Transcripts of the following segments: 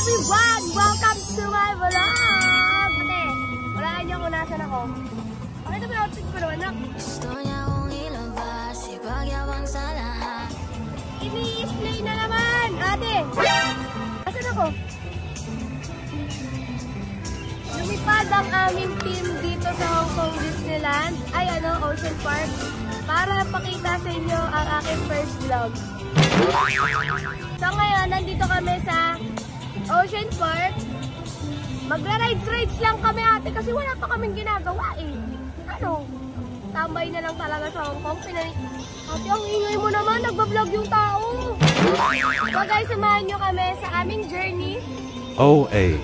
everyone! Welcome to my vlog! Ate, walaan niyo kung nasan ako. Pakita mo yung outfit ko naman, nak. Ini-display na naman! Ate! Asan ako? Lumipad ang aming team dito sa Hong Kong Disneyland, ay Ocean Park, para pakita sa inyo ang aking first vlog. So ngayon, nandito kami sa Ocean Park. Magra-rides lang kami, ate, kasi wala pa kaming ginagawa eh. Tambay na lang talaga sa Hong Kong. Ate, ang ingay mo naman, nagbablog yung tao. So guys, samahan nyo kami sa aming journey. OA.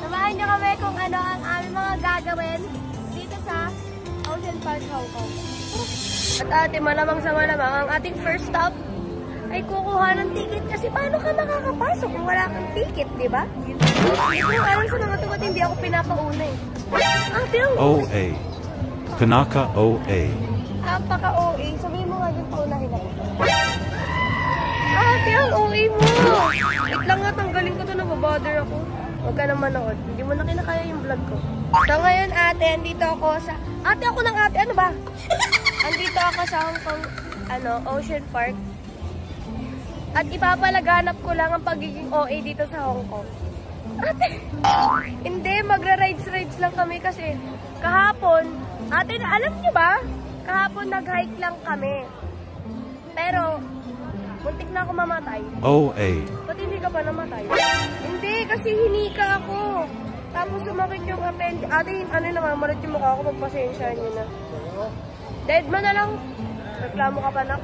Samahan nyo kami kung ano ang aming mga gagawin dito sa Ocean Park, Hong Kong. At ate, malamang sa malamang, ang ating first stop ay kukuha ng ticket kasi paano ka makakapasok kung wala kang ticket, di ba? Hindi ko alam sa mga tugot, hindi ako pinapauna eh. Ate, ang OA. Kanaka OA. Napaka-OA. Sabihin mo nga din paunahin ako. Ate, ang OA mo! Wait lang nga, tanggalin ko to, nababother ako. Huwag ka naman ako. Hindi mo na kinakaya yung vlog ko. So ngayon, ate, andito ako sa... Ate, ako ng ate, ano ba? Andito ako sa Hong Kong, Ocean Park. At ipapalaganap ko lang ang pagiging OA dito sa Hong Kong. Ate, hindi, magra-rides lang kami kasi kahapon, ate, alam niyo ba? Kahapon nag-hike lang kami. Pero, muntik na ako mamatay. OA. Ba't hindi ka pa namatay? Hindi, kasi hinika ako. Tapos sumakit yung appendix. Ate, namamanot yung mukha ko, magpasensya niyo na. Dead man na lang. Reklamo ka pa na.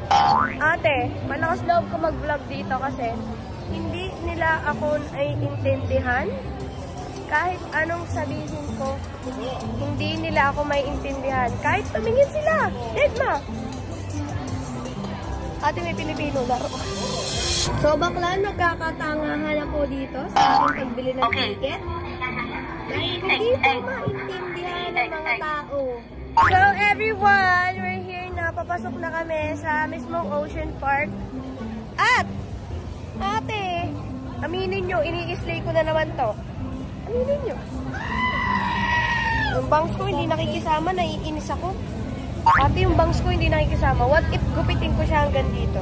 Ate, malakas loob ko mag-vlog dito kasi hindi nila ako ay intindihan. Kahit anong sabihin ko, hindi nila ako may intindihan. Kahit tumingin sila. Dead ma. Ate, may Pilipino laro. So, bakla, nagkakatangahan ako dito sa aking pagbili ng ticket. Dahil hindi ko maintindihan ng mga tao. So, everyone, we're here na. Papasok na kami sa mismong Ocean Park. At, ate, aminin nyo, ini-slay ko na naman to. Aminin nyo. Yung bangs ko hindi nakikisama, naiinis ako. Ate, yung bangs ko hindi nakikisama. What if gupitin ko siya hanggang dito?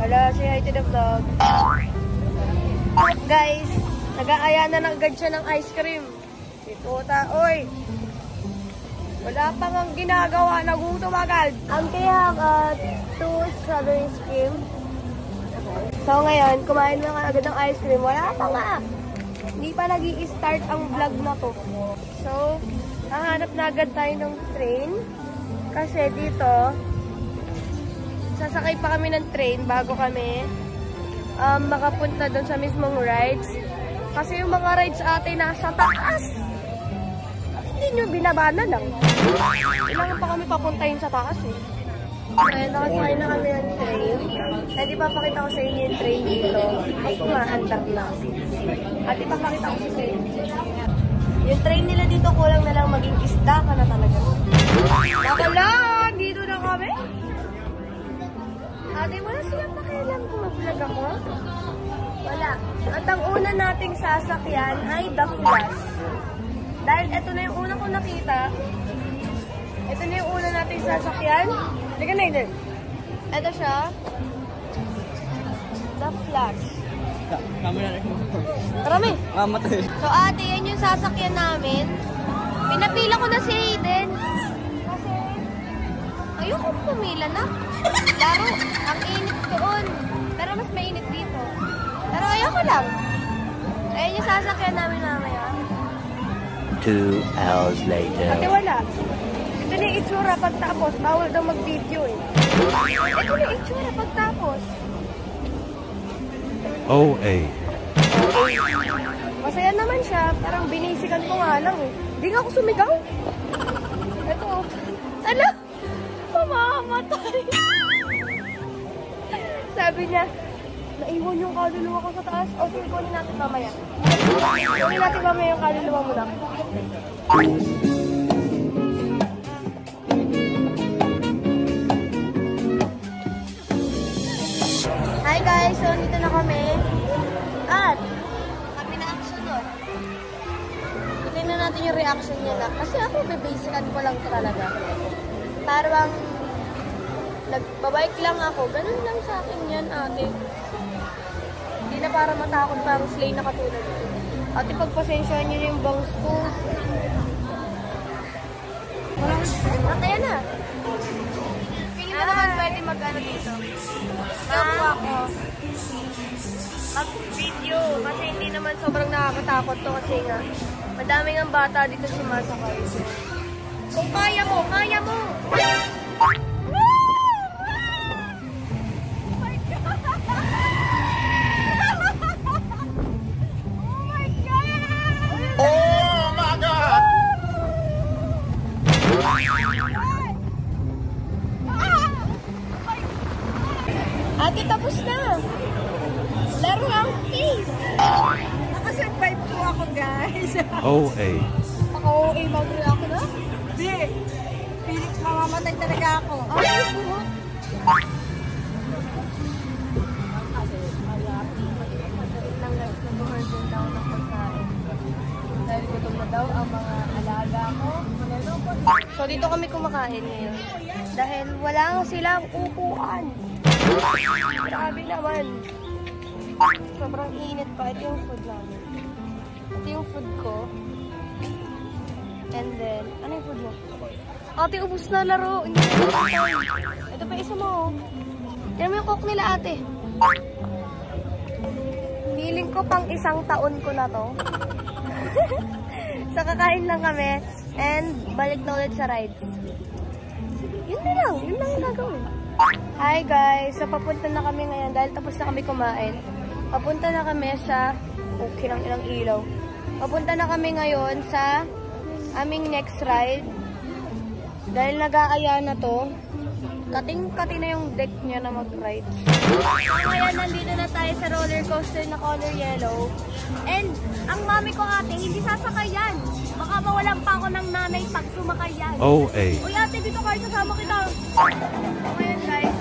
Hala, say hi to the vlog. Guys, nag-aaya na agad siya ng ice cream. Si Tuta, oy! Wala pang ang ginagawa, nagutom agad. They have 2 strawberry cream. So ngayon, kumain na agad ng ice cream. Wala pa nga. Hindi pa nag-i-start ang vlog na to. So, hahanap na agad tayo ng train. Kasi dito, sasakay pa kami ng train bago kami makapunta doon sa mismong rides. Kasi yung mga rides ate nasa taas. Hindi nyo binabana lang. Kailangan pa kami papuntahin sa taas eh. Kaya nakasakay na kami ng train. At ipapakita ko sa inyo yung train dito. Ay, kumaandar na. At ipapakita ko sa inyo. Yung train nila dito kulang na lang maging isda ka na talaga. Nakala! Dito na kami. Ate, wala silang pakialam kung mag-vlog ako. Wala. At ang una nating sasakyan ay The Flash. Dahil ito na yung una kong nakita. Ito na yung una nating sasakyan. Liga na yun. Ito siya. The Flash. Marami. So ate, yan yung sasakyan namin. Pinapila ko na si Aiden. Kasi ayoko pumila na. Laro, ang init doon. Pero mas mainit dito. Pero ayoko lang. Ayan yung sasakyan namin mamaya. 2 hours later. Ate, wala. Ito na yung itsura pagtapos. Bawal daw mag-video eh. Ito na yung itsura pagtapos. OA. Masaya naman siya. Parang binisikan ko nga lang eh. Hindi nga ako sumigaw. Ito. Ala! Mamamatay. Sabi niya, naiwan yung kaluluwa ko sa taas. O, sige, kunin natin mamaya. Kunin natin mamaya yung kaluluwa mo lang. Hi guys! So dito na kami. At, kami na ang sunod. Tingnan natin yung reaction niya na. Kasi ako, bebasican ko lang talaga. Parang, nagbabike lang ako. Ganun lang sa akin yan, ate. Hindi na para matakot pa ang slay na katulad. Ate, pagpasensyahan niyo yung bangs ko. At ayan na. Tingin mo naman pwede mag-ano dito. Ako ako. Mag-video. Kasi hindi naman sobrang nakakatakot to kasi nga. Madaming ang bata dito si Masakay. So, kung kaya mo, kaya mo! Ate, tapos na. Laro ang case. Nakasurvive po ako, guys. OA. Ako, mag-react na? Hindi. Pilit mamamatay talaga ako. Ay, buhok. Lang guys, nag-order daw ng pagkain. Dahil gutom na daw ang mga alaga ko. So, dito kami kumakain ngayon. Dahil wala silang upuan. Grabe naman. Sobrang init pa. Ito yung food namin. Ito yung food ko. And then, ano yung food mo? Ate, ubus na laro. Hindi na. Ito pa isa mo. Yan mo yung coke nila, ate. Feeling ko pang isang taon ko na to. So, kakain lang kami. And, balik na ulit sa rides. Yun na lang. Yun lang yung gagawin. Hi guys! So, papunta na kami ngayon dahil tapos na kami kumain. Papunta na kami sa... Okay lang ilang ilaw. Papunta na kami ngayon sa aming next ride. Dahil nag-aaya na to. Kating-kati na yung deck niya na mag-ride. Ngayon, nandito na tayo sa roller coaster na color yellow. And, ang mami ko ate, hindi sasakay yan. Baka mawalan pa ako ng nanay pag sumakay yan. OA. Uy ate, dito kayo, sasama kita. Ngayon guys.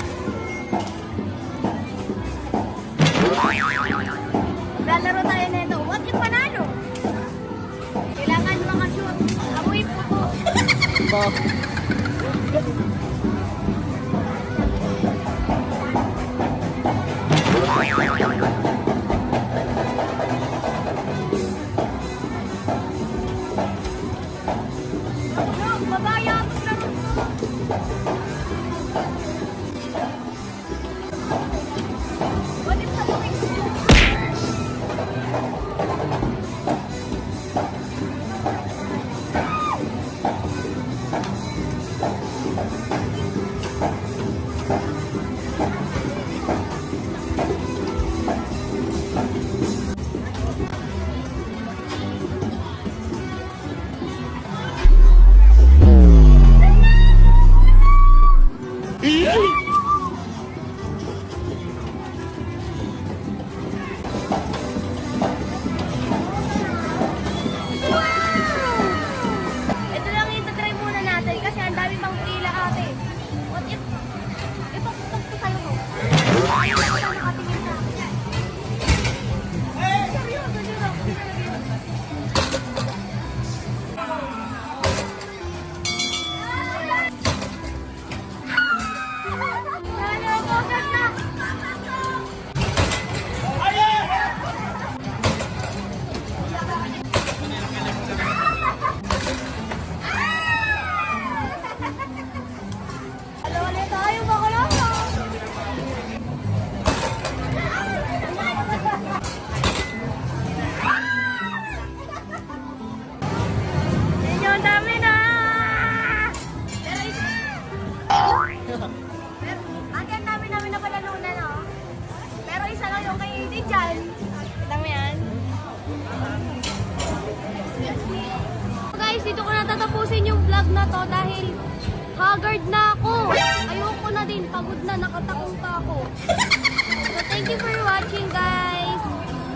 Lalaro tayo na ito. What if panalo? Kailangan makashoot. Amoy po po. Babaya ako sa what if something? Dito ko na tatapusin yung vlog na to dahil haggard na ako. Ayoko na din. Pagod na. Nakatakong pa ako. So, thank you for watching, guys.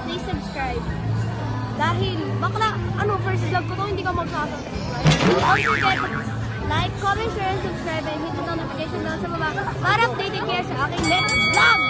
Please subscribe. Dahil, bakla, first vlog ko to, hindi ka magsasubscribe. Don't forget to like, comment, share, and subscribe, and hit the notification bell sa baba para updated kayo sa aking next vlog.